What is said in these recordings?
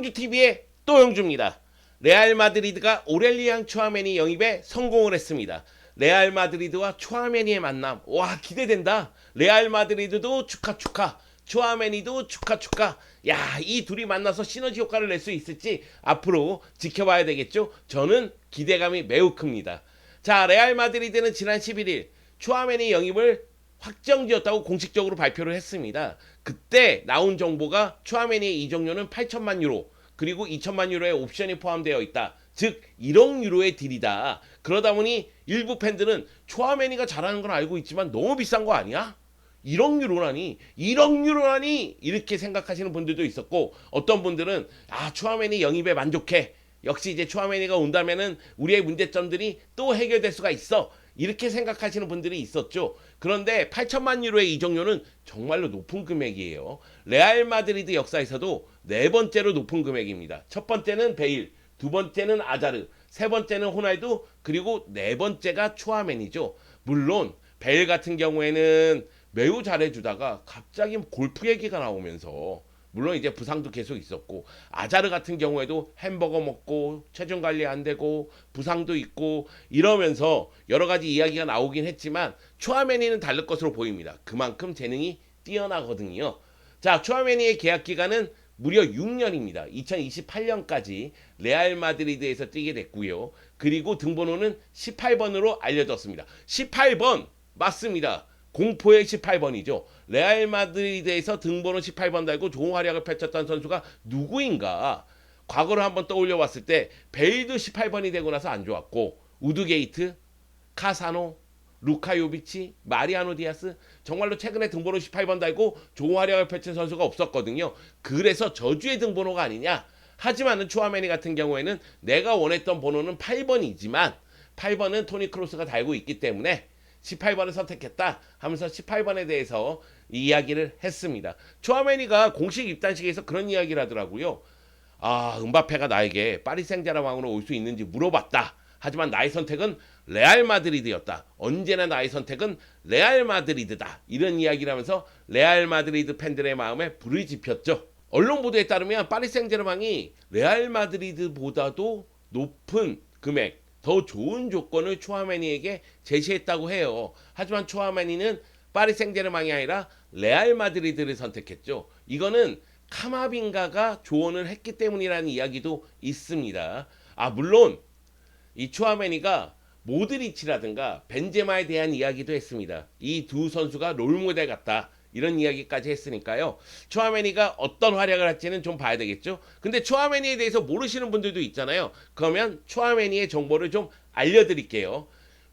영주TV의 또 영주입니다. 레알 마드리드가 오렐리앙 추아메니 영입에 성공을 했습니다. 레알 마드리드와 추아메니의 만남, 와 기대된다. 레알 마드리드도 축하, 추아메니도 축하. 야, 이 둘이 만나서 시너지 효과를 낼 수 있을지 앞으로 지켜봐야 되겠죠. 저는 기대감이 매우 큽니다. 자, 레알 마드리드는 지난 11일 추아메니 영입을 확정지었다고 공식적으로 발표를 했습니다. 그때 나온 정보가 추아메니의 이적료는 8천만 유로 그리고 2천만 유로의 옵션이 포함되어 있다. 즉 1억 유로의 딜이다. 그러다 보니 일부 팬들은 추아메니가 잘하는 건 알고 있지만 너무 비싼 거 아니야? 1억 유로라니? 1억 유로라니? 이렇게 생각하시는 분들도 있었고, 어떤 분들은 추아메니 영입에 만족해. 역시 이제 추아메니가 온다면은 우리의 문제점들이 또 해결될 수가 있어. 이렇게 생각하시는 분들이 있었죠. 그런데 8천만 유로의 이적료는 정말로 높은 금액이에요. 레알 마드리드 역사에서도 네 번째로 높은 금액입니다. 첫 번째는 베일, 두 번째는 아자르, 세 번째는 호날두, 그리고 네 번째가 추아메니죠. 물론 베일 같은 경우에는 매우 잘해주다가 갑자기 골프 얘기가 나오면서, 물론 이제 부상도 계속 있었고, 아자르 같은 경우에도 햄버거 먹고 체중 관리 안 되고 부상도 있고 이러면서 여러 가지 이야기가 나오긴 했지만 추아메니는 다를 것으로 보입니다. 그만큼 재능이 뛰어나거든요. 자, 추아메니의 계약 기간은 무려 6년입니다. 2028년까지 레알 마드리드에서 뛰게 됐고요. 그리고 등번호는 18번으로 알려졌습니다. 18번 맞습니다. 공포의 18번이죠. 레알 마드리드에서 등번호 18번 달고 좋은 활약을 펼쳤던 선수가 누구인가? 과거를 한번 떠올려 봤을 때 베일도 18번이 되고 나서 안 좋았고, 우드게이트, 카사노, 루카 요비치, 마리아노 디아스, 정말로 최근에 등번호 18번 달고 좋은 활약을 펼친 선수가 없었거든요. 그래서 저주의 등번호가 아니냐? 하지만은 추아메니 같은 경우에는 내가 원했던 번호는 8번이지만 8번은 토니 크로스가 달고 있기 때문에 18번을 선택했다 하면서 18번에 대해서 이야기를 했습니다. 추아메니가 공식 입단식에서 그런 이야기를 하더라고요. 음바페가 나에게 파리 생제르맹으로 올 수 있는지 물어봤다. 하지만 나의 선택은 레알 마드리드였다. 언제나 나의 선택은 레알 마드리드다. 이런 이야기를 하면서 레알 마드리드 팬들의 마음에 불을 지폈죠. 언론 보도에 따르면 파리 생제르맹이 레알 마드리드보다도 높은 금액, 더 좋은 조건을 추아메니에게 제시했다고 해요. 하지만 추아메니는 파리 생제르맹이 아니라 레알 마드리드를 선택했죠. 이거는 카마빙가가 조언을 했기 때문이라는 이야기도 있습니다. 물론 이 추아메니가 모드리치라든가 벤제마에 대한 이야기도 했습니다. 이 두 선수가 롤모델 같다. 이런 이야기까지 했으니까요. 추아메니가 어떤 활약을 할지는 좀 봐야 되겠죠. 근데 추아메니에 대해서 모르시는 분들도 있잖아요. 그러면 추아메니의 정보를 좀 알려드릴게요.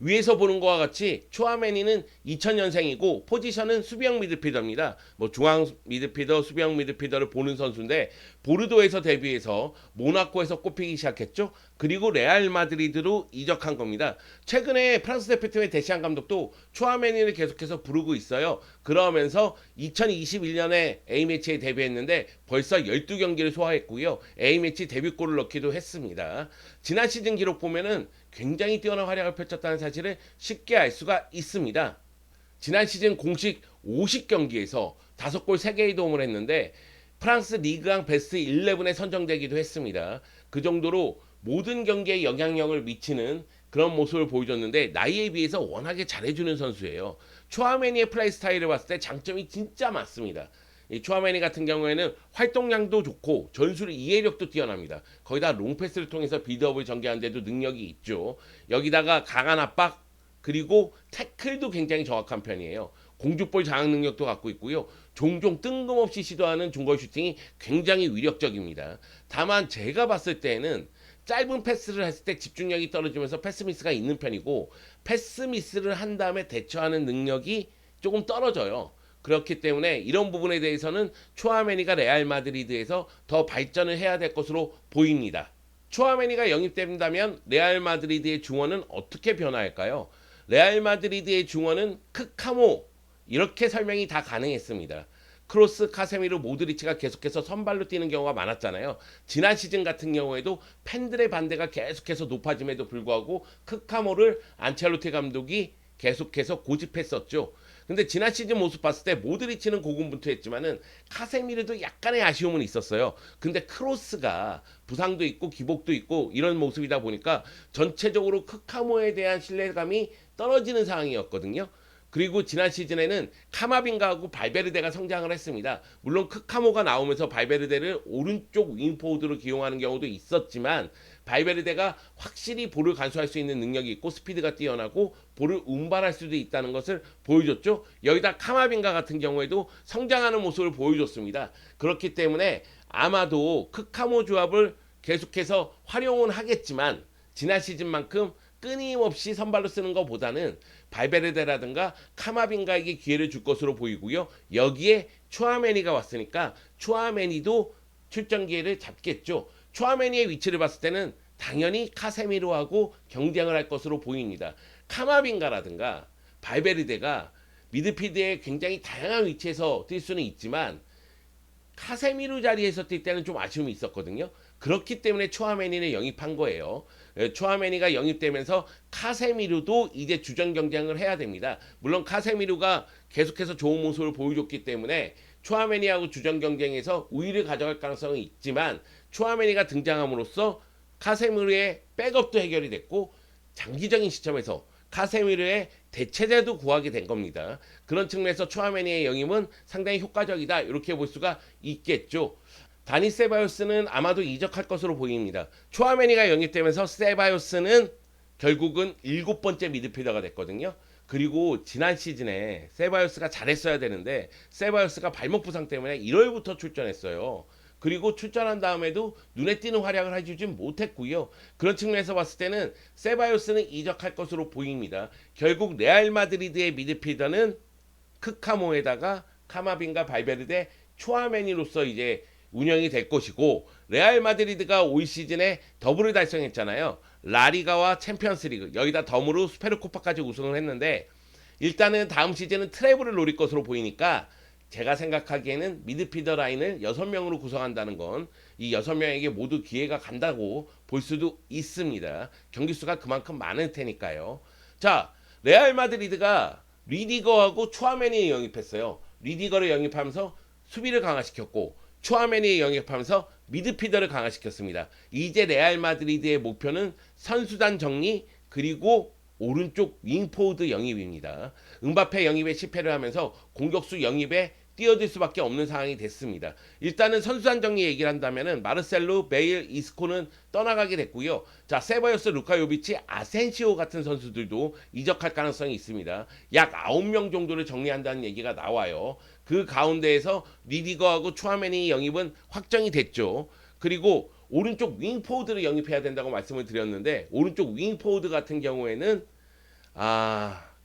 위에서 보는 것과 같이 추아메니는 2000년생이고 포지션은 수비형 미드필더입니다. 중앙 미드필더, 수비형 미드필더를 보는 선수인데 보르도에서 데뷔해서 모나코에서 꼽히기 시작했죠. 그리고 레알 마드리드로 이적한 겁니다. 최근에 프랑스 대표팀의 데시안 감독도 추아메니를 계속해서 부르고 있어요. 그러면서 2021년에 A매치에 데뷔했는데 벌써 12경기를 소화했고요. A매치 데뷔골을 넣기도 했습니다. 지난 시즌 기록 보면은 굉장히 뛰어난 활약을 펼쳤다는 사실을 쉽게 알 수가 있습니다. 지난 시즌 공식 50경기에서 5골 3개의 도움을 했는데 프랑스 리그왕 베스트 11에 선정되기도 했습니다. 그 정도로 모든 경기에 영향력을 미치는 그런 모습을 보여줬는데 나이에 비해서 워낙에 잘해주는 선수예요. 추아메니의 플레이 스타일을 봤을 때 장점이 진짜 많습니다. 이 추아메니 같은 경우에는 활동량도 좋고 전술 이해력도 뛰어납니다. 거기다 롱패스를 통해서 빌드업을 전개하는 데도 능력이 있죠. 여기다가 강한 압박, 그리고 태클도 굉장히 정확한 편이에요. 공중볼 장악 능력도 갖고 있고요. 종종 뜬금없이 시도하는 중거리 슈팅이 굉장히 위력적입니다. 다만 제가 봤을 때는 짧은 패스를 했을 때 집중력이 떨어지면서 패스 미스가 있는 편이고, 패스 미스를 한 다음에 대처하는 능력이 조금 떨어져요. 그렇기 때문에 이런 부분에 대해서는 추아메니가 레알 마드리드에서 더 발전을 해야 될 것으로 보입니다. 추아메니가 영입된다면 레알 마드리드의 중원은 어떻게 변화할까요? 레알 마드리드의 중원은 크카모, 이렇게 설명이 다 가능했습니다. 크로스, 카세미르, 모드리치가 계속해서 선발로 뛰는 경우가 많았잖아요. 지난 시즌 같은 경우에도 팬들의 반대가 계속해서 높아짐에도 불구하고 크카모를 안첼로티 감독이 계속해서 고집했었죠. 근데 지난 시즌 모습 봤을 때 모드리치는 고군분투했지만은 카세미르도 약간의 아쉬움은 있었어요. 근데 크로스가 부상도 있고 기복도 있고 이런 모습이다 보니까 전체적으로 크카모에 대한 신뢰감이 떨어지는 상황이었거든요. 그리고 지난 시즌에는 카마빈가하고 발베르데가 성장을 했습니다. 물론 크카모가 나오면서 발베르데를 오른쪽 윙포워드로 기용하는 경우도 있었지만 발베르데가 확실히 볼을 간수할 수 있는 능력이 있고 스피드가 뛰어나고 볼을 운반할 수도 있다는 것을 보여줬죠. 여기다 카마빈가 같은 경우에도 성장하는 모습을 보여줬습니다. 그렇기 때문에 아마도 크카모 조합을 계속해서 활용은 하겠지만 지난 시즌만큼 끊임없이 선발로 쓰는 것보다는 발베르데라든가 카마빈가에게 기회를 줄 것으로 보이고요. 여기에 추아메니가 왔으니까 추아메니도 출전 기회를 잡겠죠. 추아메니의 위치를 봤을 때는 당연히 카세미로하고 경쟁을 할 것으로 보입니다. 카마빈가라든가 발베르데가 미드필드에 굉장히 다양한 위치에서 뛸 수는 있지만 카세미루 자리에서 뛸 때는 좀 아쉬움이 있었거든요. 그렇기 때문에 추아메니를 영입한 거예요. 추아메니가 영입되면서 카세미루도 이제 주전 경쟁을 해야 됩니다. 물론 카세미루가 계속해서 좋은 모습을 보여줬기 때문에 추아메니하고 주전 경쟁에서 우위를 가져갈 가능성은 있지만 추아메니가 등장함으로써 카세미루의 백업도 해결이 됐고 장기적인 시점에서 카세미르의 대체제도 구하게 된 겁니다. 그런 측면에서 추아메니의 영입은 상당히 효과적이다 이렇게 볼 수가 있겠죠. 다니 세바요스는 아마도 이적할 것으로 보입니다. 추아메니가 영입되면서 세바요스는 결국은 7번째 미드필더가 됐거든요. 그리고 지난 시즌에 세바요스가 잘했어야 되는데 세바요스가 발목 부상 때문에 1월부터 출전했어요. 그리고 출전한 다음에도 눈에 띄는 활약을 해주지 못했고요. 그런 측면에서 봤을 때는 세바요스는 이적할 것으로 보입니다. 결국 레알 마드리드의 미드필더는 크카모에다가 카마빈가 발베르데 추아메니로서 이제 운영이 될 것이고 레알 마드리드가 올 시즌에 더블을 달성했잖아요. 라리가와 챔피언스리그 여기다 덤으로 스페르코파까지 우승을 했는데 일단은 다음 시즌은 트래블을 노릴 것으로 보이니까 제가 생각하기에는 미드필더 라인을 6명으로 구성한다는 건 이 6명에게 모두 기회가 간다고 볼 수도 있습니다. 경기 수가 그만큼 많을 테니까요. 자, 레알 마드리드가 리디거하고 추아메니 영입했어요. 리디거를 영입하면서 수비를 강화시켰고 추아메니 영입하면서 미드필더를 강화시켰습니다. 이제 레알 마드리드의 목표는 선수단 정리 그리고 오른쪽 윙포워드 영입입니다. 음바페 영입에 실패를 하면서 공격수 영입에 뛰어들 수밖에 없는 상황이 됐습니다. 일단은 선수단 정리 얘기를 한다면은 마르셀로, 베일, 이스코는 떠나가게 됐고요. 자, 세바요스, 루카 요비치, 아센시오 같은 선수들도 이적할 가능성이 있습니다. 약 9명 정도를 정리한다는 얘기가 나와요. 그 가운데에서 리디거하고 추아메니 영입은 확정이 됐죠. 그리고 오른쪽 윙포워드를 영입해야 된다고 말씀을 드렸는데 오른쪽 윙포워드 같은 경우에는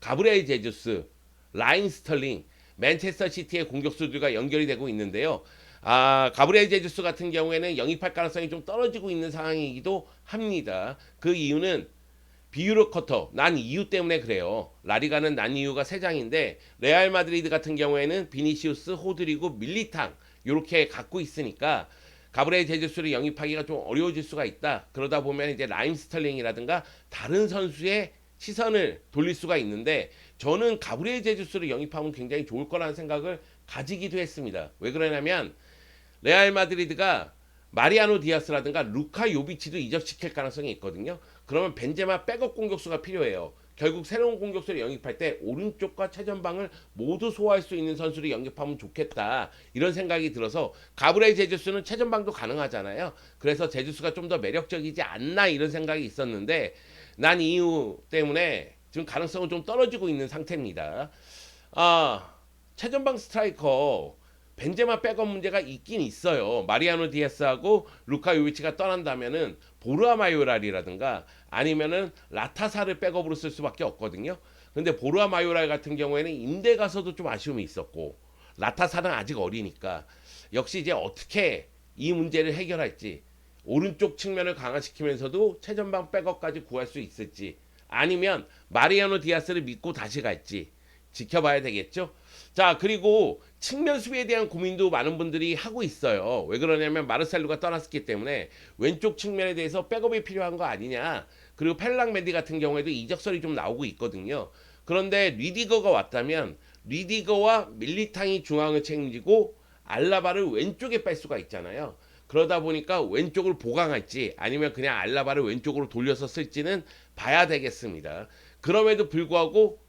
가브리엘 제주스, 라임 스털링, 맨체스터 시티의 공격수들과 연결이 되고 있는데요. 가브리엘 제주스 같은 경우에는 영입할 가능성이 좀 떨어지고 있는 상황이기도 합니다. 그 이유는 비유로 커터 난 이유 때문에 그래요. 라리가는 난 이유가 3장인데 레알 마드리드 같은 경우에는 비니시우스, 호드리고, 밀리탕 이렇게 갖고 있으니까 가브리엘 제주스를 영입하기가 좀 어려워질 수가 있다. 그러다 보면 이제 라임 스털링이라든가 다른 선수의 시선을 돌릴 수가 있는데 저는 가브리엘 제주스를 영입하면 굉장히 좋을 거라는 생각을 가지기도 했습니다. 왜 그러냐면 레알 마드리드가 마리아노 디아스라든가 루카 요비치도 이적시킬 가능성이 있거든요. 그러면 벤제마 백업 공격수가 필요해요. 결국 새로운 공격수를 영입할 때 오른쪽과 최전방을 모두 소화할 수 있는 선수를 영입하면 좋겠다. 이런 생각이 들어서 가브리엘 제주스는 최전방도 가능하잖아요. 그래서 제주스가 좀 더 매력적이지 않나 이런 생각이 있었는데 난 이유 때문에 지금 가능성은 좀 떨어지고 있는 상태입니다. 최전방 스트라이커 벤제마 백업 문제가 있긴 있어요. 마리아노 디아스하고 루카 요비치가 떠난다면은 보르아 마요랄이라든가 아니면은 라타사를 백업으로 쓸 수밖에 없거든요. 근데 보르아 마요랄 같은 경우에는 임대 가서도 좀 아쉬움이 있었고 라타사는 아직 어리니까 역시 이제 어떻게 이 문제를 해결할지 오른쪽 측면을 강화시키면서도 최전방 백업까지 구할 수 있을지 아니면 마리아노 디아스를 믿고 다시 갈지 지켜봐야 되겠죠. 자, 그리고 측면 수비에 대한 고민도 많은 분들이 하고 있어요. 왜 그러냐면 마르셀로가 떠났기 때문에 왼쪽 측면에 대해서 백업이 필요한 거 아니냐. 그리고 펠랑 멘디 같은 경우에도 이적설이 좀 나오고 있거든요. 그런데 리디거가 왔다면 리디거와 밀리탕이 중앙을 책임지고 알라바를 왼쪽에 뺄 수가 있잖아요. 그러다 보니까 왼쪽을 보강할지 아니면 그냥 알라바를 왼쪽으로 돌려서 쓸지는 봐야 되겠습니다. 그럼에도 불구하고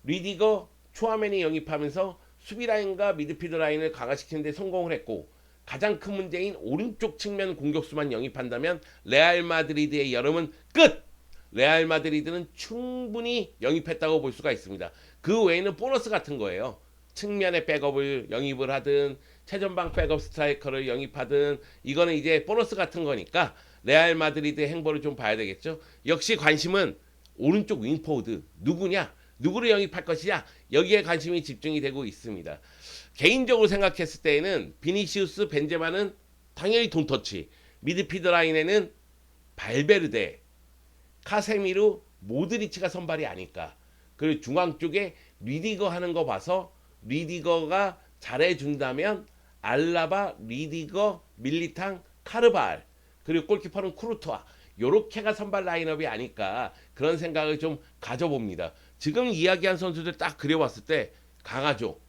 리디거, 초아맨이 영입하면서 수비 라인과 미드필드 라인을 강화시키는 데 성공을 했고 가장 큰 문제인 오른쪽 측면 공격수만 영입한다면 레알 마드리드의 여름은 끝! 레알 마드리드는 충분히 영입했다고 볼 수가 있습니다. 그 외에는 보너스 같은 거예요. 측면의 백업을 영입을 하든 최전방 백업 스트라이커를 영입하든 이거는 이제 보너스 같은 거니까 레알 마드리드의 행보를 좀 봐야 되겠죠. 역시 관심은 오른쪽 윙포워드 누구냐? 누구를 영입할 것이냐? 여기에 관심이 집중이 되고 있습니다. 개인적으로 생각했을 때에는 비니시우스, 벤제마는 당연히 돈터치, 미드필드 라인에는 발베르데, 카세미르, 모드리치가 선발이 아닐까. 그리고 중앙 쪽에 리디거 하는 거 봐서 리디거가 잘해준다면 알라바, 리디거, 밀리탕, 카르발 그리고 골키퍼는 쿠르투아 요렇게가 선발 라인업이 아닐까 그런 생각을 좀 가져봅니다. 지금 이야기한 선수들 딱 그려봤을 때 강하죠.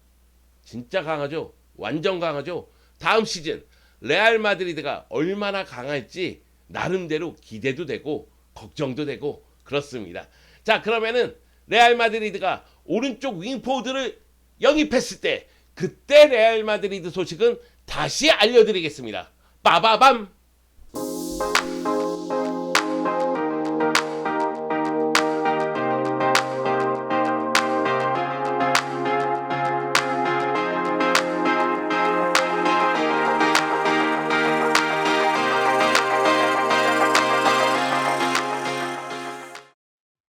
진짜 강하죠. 완전 강하죠. 다음 시즌 레알 마드리드가 얼마나 강할지 나름대로 기대도 되고 걱정도 되고 그렇습니다. 자, 그러면은 레알 마드리드가 오른쪽 윙포드를 영입했을 때 그때 레알 마드리드 소식은 다시 알려드리겠습니다. 빠바밤.